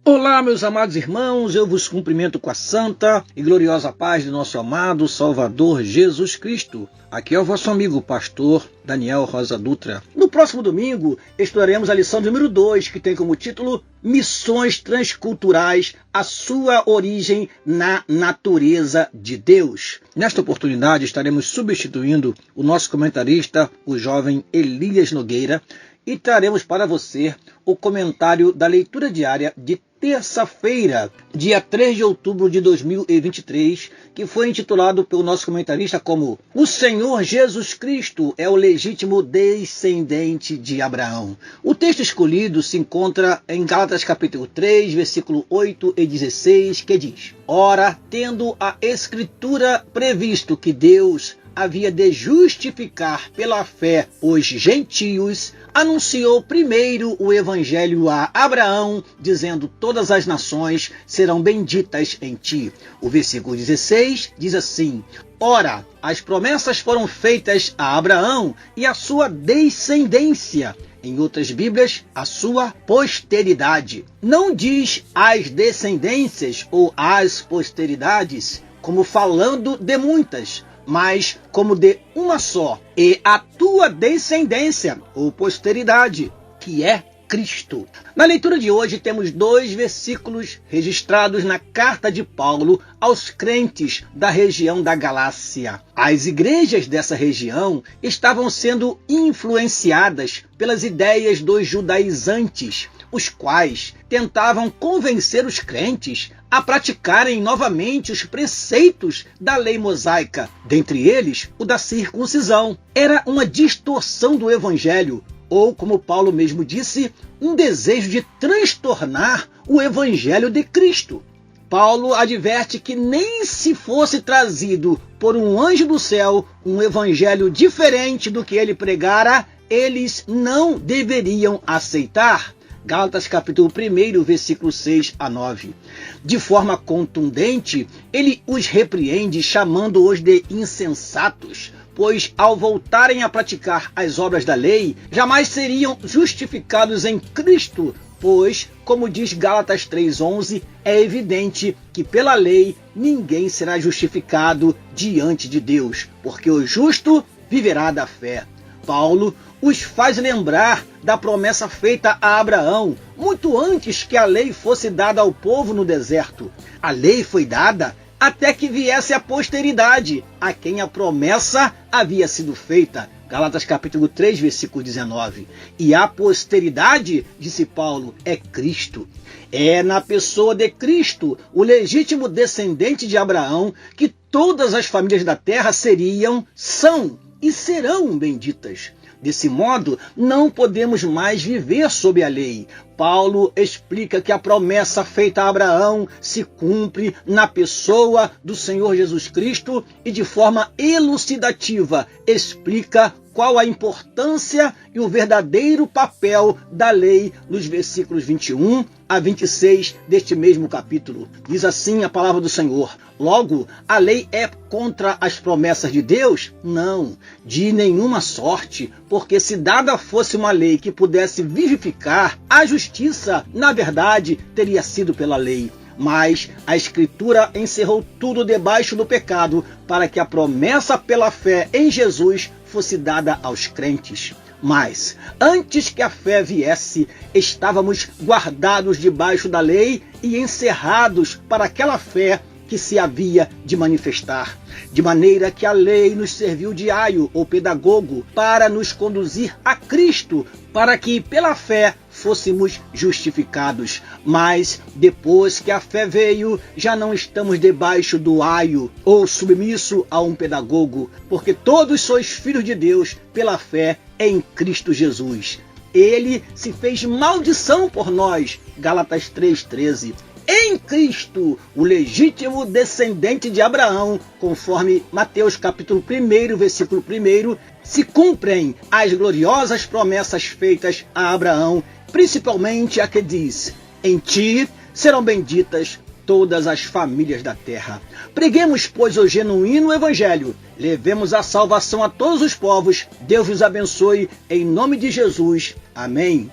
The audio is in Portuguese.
Olá, meus amados irmãos, eu vos cumprimento com a santa e gloriosa paz de nosso amado Salvador Jesus Cristo. Aqui é o vosso amigo, pastor Daniel Rosa Dutra. No próximo domingo, estudaremos a lição número 2, que tem como título Missões Transculturais, a sua origem na natureza de Deus. Nesta oportunidade, estaremos substituindo o nosso comentarista, o jovem Elias Nogueira, e traremos para você o comentário da leitura diária de terça-feira, dia 3 de outubro de 2023, que foi intitulado pelo nosso comentarista como O Senhor Jesus Cristo é o legítimo descendente de Abraão. O texto escolhido se encontra em Gálatas capítulo 3, versículo 8 e 16, que diz: Ora, tendo a Escritura previsto que Deus havia de justificar pela fé os gentios, anunciou primeiro o evangelho a Abraão, dizendo: todas as nações serão benditas em ti. O versículo 16 diz assim: Ora, as promessas foram feitas a Abraão e a sua descendência. Em outras Bíblias, a sua posteridade. Não diz as descendências ou as posteridades, como falando de muitas, mas como de uma só, e a tua descendência, ou posteridade, que é Cristo. Na leitura de hoje temos 2 versículos registrados na carta de Paulo aos crentes da região da Galácia. As igrejas dessa região estavam sendo influenciadas pelas ideias dos judaizantes, os quais tentavam convencer os crentes a praticarem novamente os preceitos da lei mosaica, dentre eles o da circuncisão. Era uma distorção do evangelho, ou, como Paulo mesmo disse, um desejo de transtornar o evangelho de Cristo. Paulo adverte que nem se fosse trazido por um anjo do céu um evangelho diferente do que ele pregara, eles não deveriam aceitar. Gálatas capítulo 1, versículo 6 a 9. De forma contundente, ele os repreende, chamando-os de insensatos, pois ao voltarem a praticar as obras da lei, jamais seriam justificados em Cristo, pois, como diz Gálatas 3,11, é evidente que pela lei ninguém será justificado diante de Deus, porque o justo viverá da fé. Paulo os faz lembrar da promessa feita a Abraão, muito antes que a lei fosse dada ao povo no deserto. A lei foi dada até que viesse a posteridade, a quem a promessa havia sido feita. Gálatas capítulo 3, versículo 19. E a posteridade, disse Paulo, é Cristo. É na pessoa de Cristo, o legítimo descendente de Abraão, que todas as famílias da terra são e serão benditas. Desse modo, não podemos mais viver sob a lei. Paulo explica que a promessa feita a Abraão se cumpre na pessoa do Senhor Jesus Cristo e, de forma elucidativa, explica qual a importância e o verdadeiro papel da lei nos versículos 21 a 26 deste mesmo capítulo. Diz assim a palavra do Senhor: Logo, a lei é contra as promessas de Deus? Não, de nenhuma sorte, porque se dada fosse uma lei que pudesse vivificar, a justiça, na verdade, teria sido pela lei. Mas a Escritura encerrou tudo debaixo do pecado, para que a promessa pela fé em Jesus fosse dada aos crentes. Mas, antes que a fé viesse, estávamos guardados debaixo da lei e encerrados para aquela fé que se havia de manifestar. De maneira que a lei nos serviu de aio ou pedagogo para nos conduzir a Cristo, para que pela fé fôssemos justificados. Mas depois que a fé veio, já não estamos debaixo do aio ou submisso a um pedagogo, porque todos sois filhos de Deus pela fé em Cristo Jesus. Ele se fez maldição por nós. Gálatas 3,13. Em Cristo, o legítimo descendente de Abraão, conforme Mateus capítulo 1, versículo 1, se cumprem as gloriosas promessas feitas a Abraão, principalmente a que diz: em ti serão benditas todas as famílias da terra. Preguemos, pois, o genuíno evangelho, levemos a salvação a todos os povos. Deus os abençoe, em nome de Jesus. Amém.